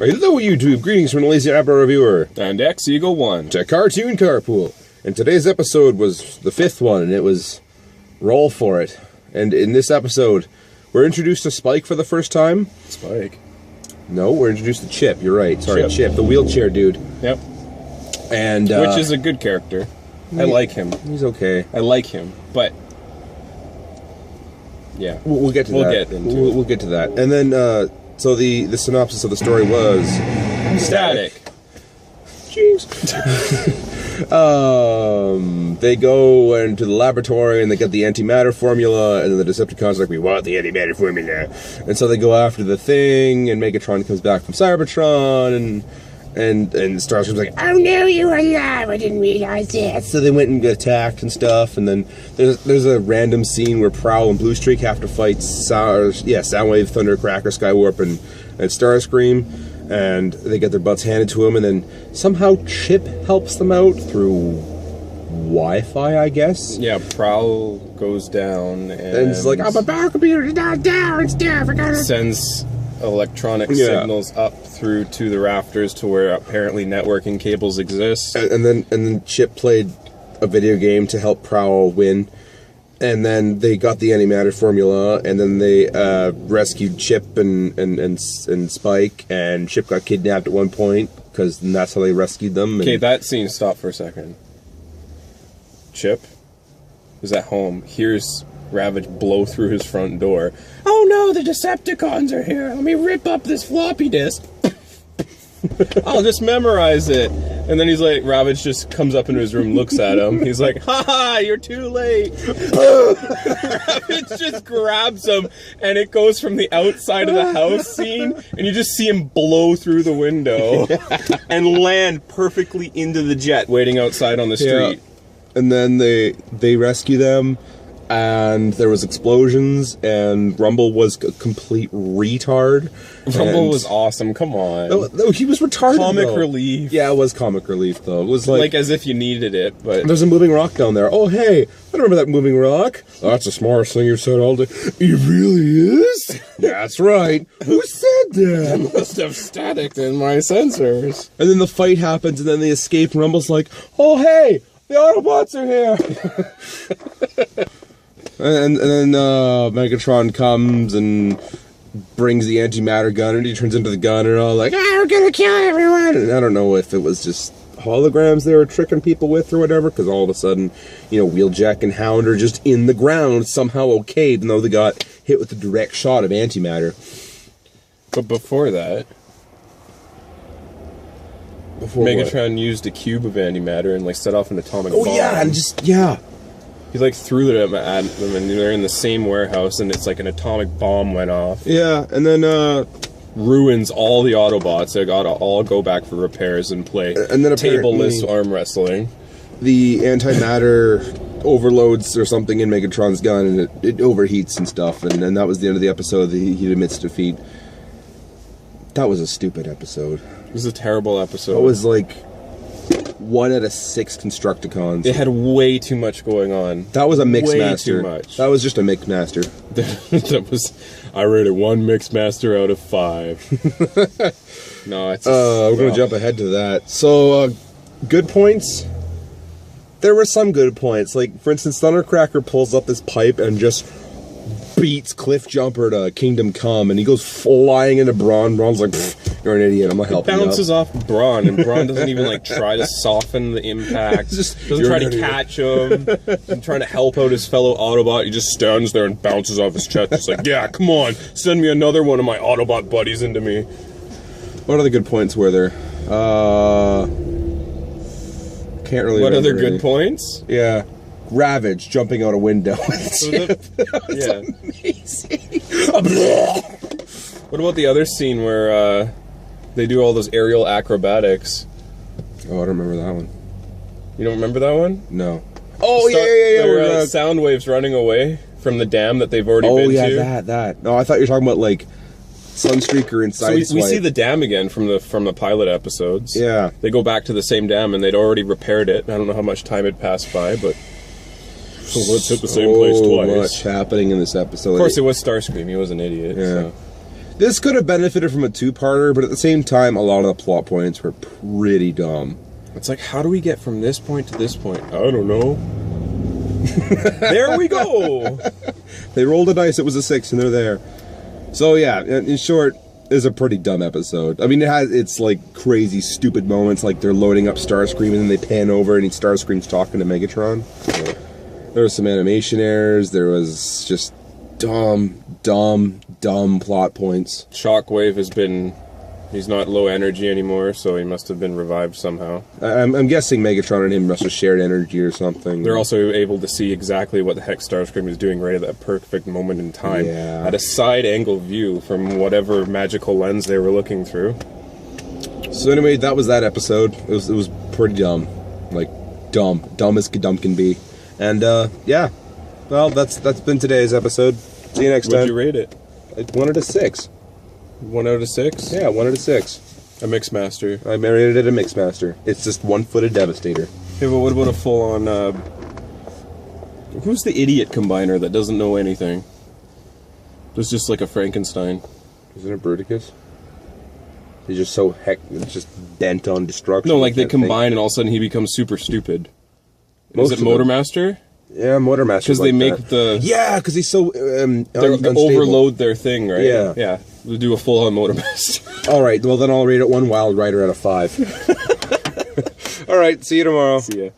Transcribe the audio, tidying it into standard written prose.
Hello YouTube, greetings from the Lazy Apple Reviewer. And X-Eagle1. To Cartoon Carpool. And today's episode was the 5th one, and it was Roll For It. And in this episode, we're introduced to Spike for the first time. Spike? No, we're introduced to Chip, you're right. Sorry, Chip, the wheelchair dude. Yep. And which is a good character. I like him. He's okay. I like him, but... yeah. We'll get to that. We'll get to that. And then, so the synopsis of the story was... Static. Jeez. They go into the laboratory and they get the antimatter formula, and then the Decepticons are like, we want the antimatter formula. And so they go after the thing, and Megatron comes back from Cybertron, and Starscream's like, oh no, you were alive, I didn't realize it. So they went and got attacked and stuff, and then there's a random scene where Prowl and Bluestreak have to fight Soundwave, Thundercracker, Skywarp, and Starscream. And they get their butts handed to him, and then somehow Chip helps them out through Wi-Fi, I guess. Yeah, Prowl goes down and it's like, oh, my power computer is not down, it's down, I forgot it. Sends electronic signals up through to the rafters to where apparently networking cables exist. And then Chip played a video game to help Prowl win. And then they got the antimatter formula, and then they rescued Chip and Spike, and Chip got kidnapped at one point, because that's how they rescued them. Okay, that scene, stop for a second. Chip is at home, hears Ravage blow through his front door. Oh no, the Decepticons are here! Let me rip up this floppy disk! I'll just memorize it. And then he's like, Ravage just comes up into his room, looks at him. He's like, ha, you're too late. Ravage just grabs him, and it goes from the outside of the house scene, and you just see him blow through the window and land perfectly into the jet waiting outside on the street. Yeah. And then they rescue them, and there was explosions, and Rumble was a complete retard. Rumble was awesome, come on. No, he was retarded, Comic relief. Yeah, it was comic relief, though. It was like as if you needed it, but... There's a moving rock down there. Oh, hey, I remember that moving rock. Oh, that's the smartest thing you've said all day. It really is? That's right. Who said that? I must have static in my sensors. And then the fight happens, and then they escape, and Rumble's like, oh, hey, the Autobots are here. And then Megatron comes and brings the antimatter gun, and he turns into the gun, and all like, we're gonna kill everyone! And I don't know if it was just holograms they were tricking people with or whatever, because all of a sudden, you know, Wheeljack and Hound are just in the ground, somehow okay, even though they got hit with a direct shot of antimatter. But before that... Megatron used a cube of antimatter and, like, set off an atomic bomb. Oh, yeah, and just, yeah. He, like, threw them at them, and they're in the same warehouse, and it's like an atomic bomb went off. Yeah, and then, ruins all the Autobots. They gotta all go back for repairs and play and then tableless arm wrestling. The antimatter overloads or something in Megatron's gun, and it overheats and stuff, and that was the end of the episode. He admits defeat. That was a stupid episode. It was a terrible episode. It was like 1 out of 6 Constructicons. It had way too much going on. That was a Mixmaster. Way too much. That was just a Mixmaster. That was... I rated 1 Mixmaster out of 5. No, it's... we're going to jump ahead to that. So, good points. There were some good points. Like, for instance, Thundercracker pulls up this pipe and just beats Cliffjumper to Kingdom Come, and he goes flying into Brawn. Brawn's like, you're an idiot, I'm gonna help you. It bounces off Brawn, and Brawn doesn't even, like, try to soften the impact. Doesn't try to catch him. Doesn't try to help out his fellow Autobot. He just stands there and bounces off his chest. Just like, yeah, come on, send me another one of my Autobot buddies into me. What other good points were there? Can't really What other any. Good points? Yeah. Ravage jumping out a window. Yeah. Amazing. What about the other scene where they do all those aerial acrobatics? Oh, I don't remember that one. You don't remember that one? No. Oh, yeah. There were sound waves running away from the dam that they've already been to. Oh, yeah, that. No, I thought you were talking about, like, Sunstreaker and Sideswipe. So we see the dam again from the pilot episodes. Yeah. They go back to the same dam, and they'd already repaired it. I don't know how much time had passed by, but... So let's hit the same place twice. So much happening in this episode. Of course, it was Starscream. He was an idiot. Yeah. So. This could have benefited from a two-parter, but at the same time, a lot of the plot points were pretty dumb. It's like, how do we get from this point to this point? I don't know. There we go. They rolled a dice, it was a 6, and they're there. So yeah, in short, it's a pretty dumb episode. I mean, it has its like crazy, stupid moments, like they're loading up Starscream and then they pan over and Starscream's talking to Megatron. Yeah. There was some animation errors. There was just dumb plot points. Shockwave has been... He's not low energy anymore, so he must have been revived somehow. I'm guessing Megatron and him must have shared energy or something. They're also able to see exactly what the heck Starscream is doing right at that perfect moment in time. Yeah. At a side-angle view from whatever magical lens they were looking through. So anyway, that was that episode. It was pretty dumb. Like, dumb as dumb can be. And, yeah. Well, that's been today's episode. See you next time. What'd you rate it? 1 out of 6. 1 out of 6? Yeah, 1 out of 6. A Mixmaster. I married it a Mixmaster. It's just one-footed Devastator. Hey, but what about a full-on, who's the idiot combiner that doesn't know anything? It's just like a Frankenstein. Isn't it Bruticus? He's just so just bent on destruction. No, like they combine and all of a sudden he becomes super stupid. Most Is it Motormaster? Yeah, Motormaster. Because they make the... Yeah, because he's so they unstable. overload their thing, right? Yeah. Yeah. We'll do a full-on Motormaster. Alright, well then I'll rate it 1 Wildrider out of 5. Alright, see you tomorrow. See ya.